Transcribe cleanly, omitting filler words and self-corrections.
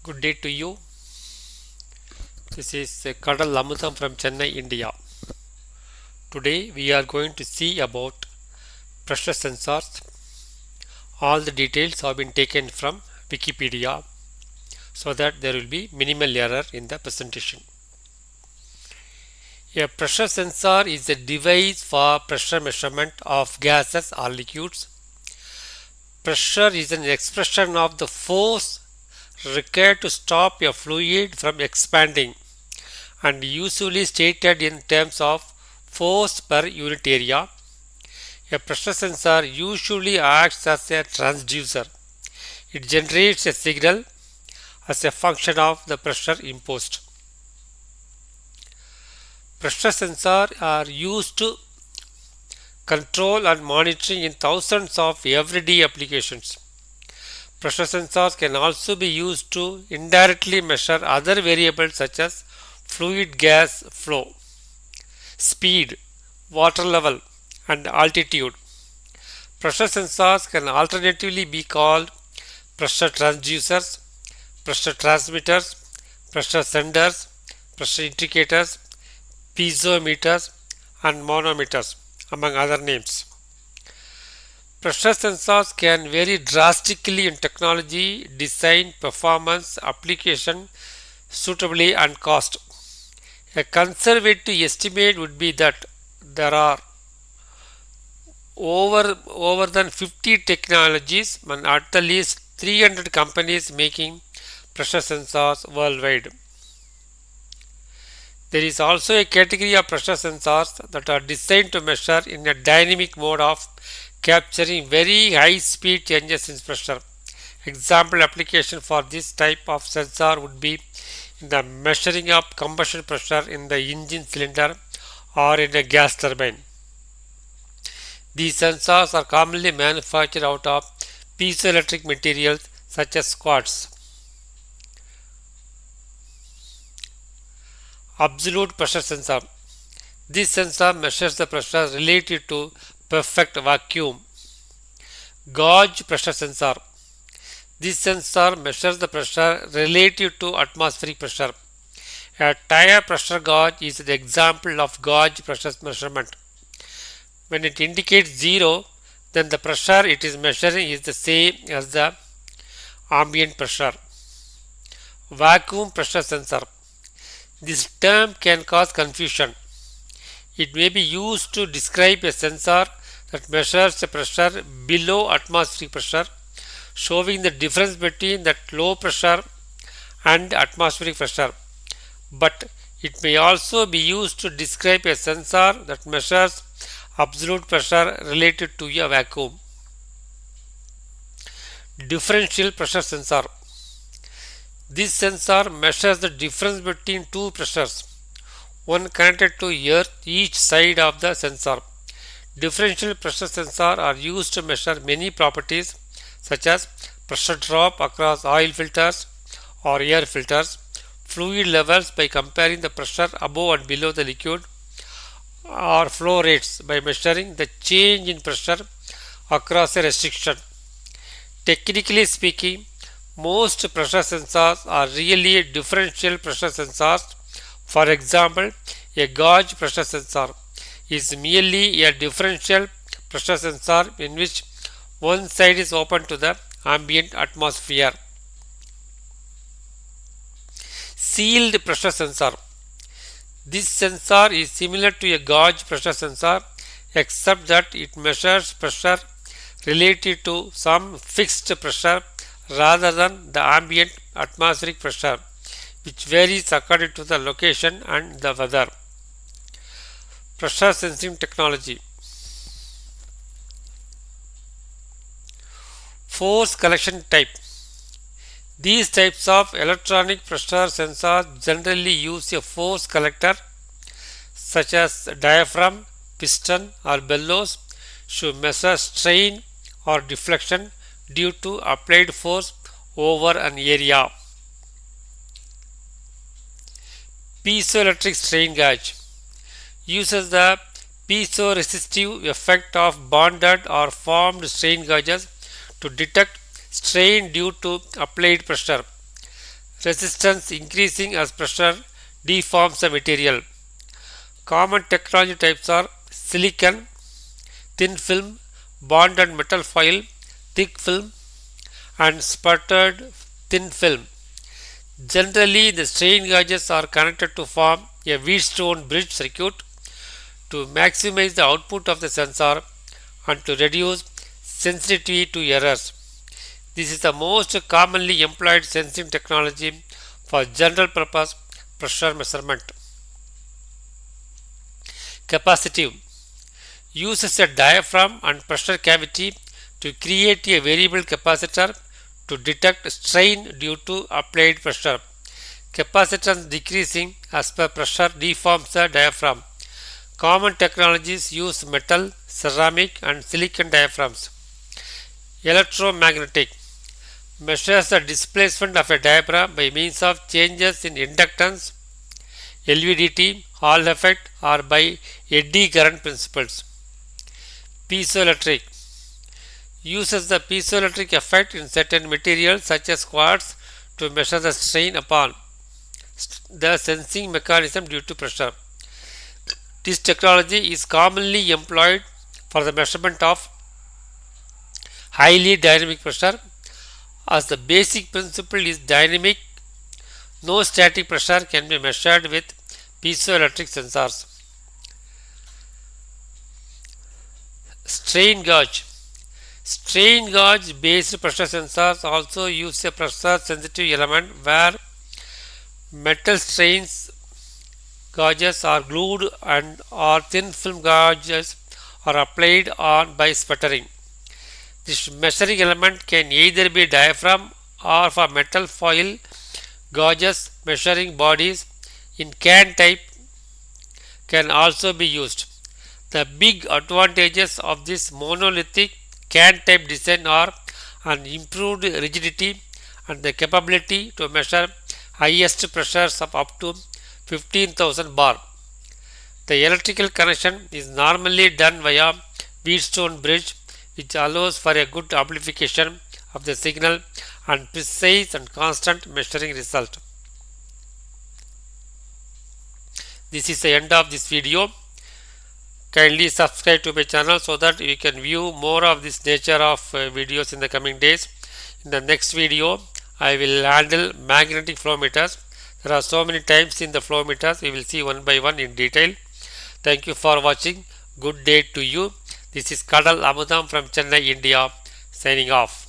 Good day to you. This is Kadal Amutham from Chennai, India. Today we are going to see about pressure sensors. All the details have been taken from Wikipedia so that there will be minimal error in the presentation. A pressure sensor is a device for pressure measurement of gases or liquids. Pressure is an expression of the force required to stop a fluid from expanding and usually stated in terms of force per unit area. A pressure sensor usually acts as a transducer. It generates a signal as a function of the pressure imposed. Pressure sensors are used to control and monitoring in thousands of everyday applications. Pressure sensors can also be used to indirectly measure other variables such as fluid gas flow, speed, water level, and altitude. Pressure sensors can alternatively be called pressure transducers, pressure transmitters, pressure senders, pressure indicators, piezometers, and manometers, among other names. Pressure sensors can vary drastically in technology, design, performance, application, suitably, and cost. A conservative estimate would be that there are over than 50 technologies and at the least 300 companies making pressure sensors worldwide. There is also a category of pressure sensors that are designed to measure in a dynamic mode of capturing very high speed changes in pressure. Example application for this type of sensor would be in the measuring of combustion pressure in the engine cylinder or in a gas turbine. These sensors are commonly manufactured out of piezoelectric materials such as quartz. Absolute pressure sensor. This sensor measures the pressure related to perfect vacuum. Gauge pressure sensor. This sensor measures the pressure relative to atmospheric pressure. A tire pressure gauge is the example of gauge pressure measurement. When it indicates 0, then the pressure it is measuring is the same as the ambient pressure. Vacuum pressure sensor. This term can cause confusion. It may be used to describe a sensor that measures the pressure below atmospheric pressure, showing the difference between that low pressure and atmospheric pressure. But it may also be used to describe a sensor that measures absolute pressure related to a vacuum. Differential pressure sensor. This sensor measures the difference between two pressures, one connected to each side of the sensor. Differential pressure sensors are used to measure many properties such as pressure drop across oil filters or air filters, fluid levels by comparing the pressure above and below the liquid, or flow rates by measuring the change in pressure across a restriction. Technically speaking, most pressure sensors are really differential pressure sensors. For example, a gauge pressure sensor is merely a differential pressure sensor in which one side is open to the ambient atmosphere. Sealed pressure sensor. This sensor is similar to a gauge pressure sensor except that it measures pressure related to some fixed pressure rather than the ambient atmospheric pressure, which varies according to the location and the weather. Pressure sensing technology. Force collection type. These types of electronic pressure sensors generally use a force collector such as diaphragm, piston, or bellows to measure strain or deflection due to applied force over an area. Piezoelectric strain gauge uses the piezoresistive effect of bonded or formed strain gauges to detect strain due to applied pressure. resistance increasing as pressure deforms the material. Common technology types are silicon, thin film, bonded metal foil, thick film, and sputtered thin film. Generally, the strain gauges are connected to form a Wheatstone bridge circuit to maximize the output of the sensor and to reduce sensitivity to errors. This is the most commonly employed sensing technology for general purpose pressure measurement. Capacitive uses a diaphragm and pressure cavity to create a variable capacitor to detect strain due to applied pressure. Capacitance decreasing as per pressure deforms the diaphragm. Common technologies use metal, ceramic, and silicon diaphragms. Electromagnetic measures the displacement of a diaphragm by means of changes in inductance, LVDT, Hall effect, or by eddy current principles. Piezoelectric uses the piezoelectric effect in certain materials such as quartz to measure the strain upon the sensing mechanism due to pressure. This technology is commonly employed for the measurement of highly dynamic pressure. As the basic principle is dynamic, no static pressure can be measured with piezoelectric sensors. Strain gauge. Strain gauge based pressure sensors also use a pressure sensitive element where metal strain gauges are glued and or thin film gauges are applied on by sputtering. This measuring element can either be diaphragm or for metal foil gauges measuring bodies in can type can also be used. The big advantages of this monolithic can type design are an improved rigidity and the capability to measure highest pressures of up to 15,000 bar. The electrical connection is normally done via Wheatstone bridge, which allows for a good amplification of the signal and precise and constant measuring result. This is the end of this video. Kindly subscribe to my channel so that you can view more of this nature of videos in the coming days. In the next video, I will handle magnetic flow meters. There are so many types in the flow meters. We will see one by one in detail. Thank you for watching. Good day to you. This is Kadal Amudam from Chennai, India, signing off.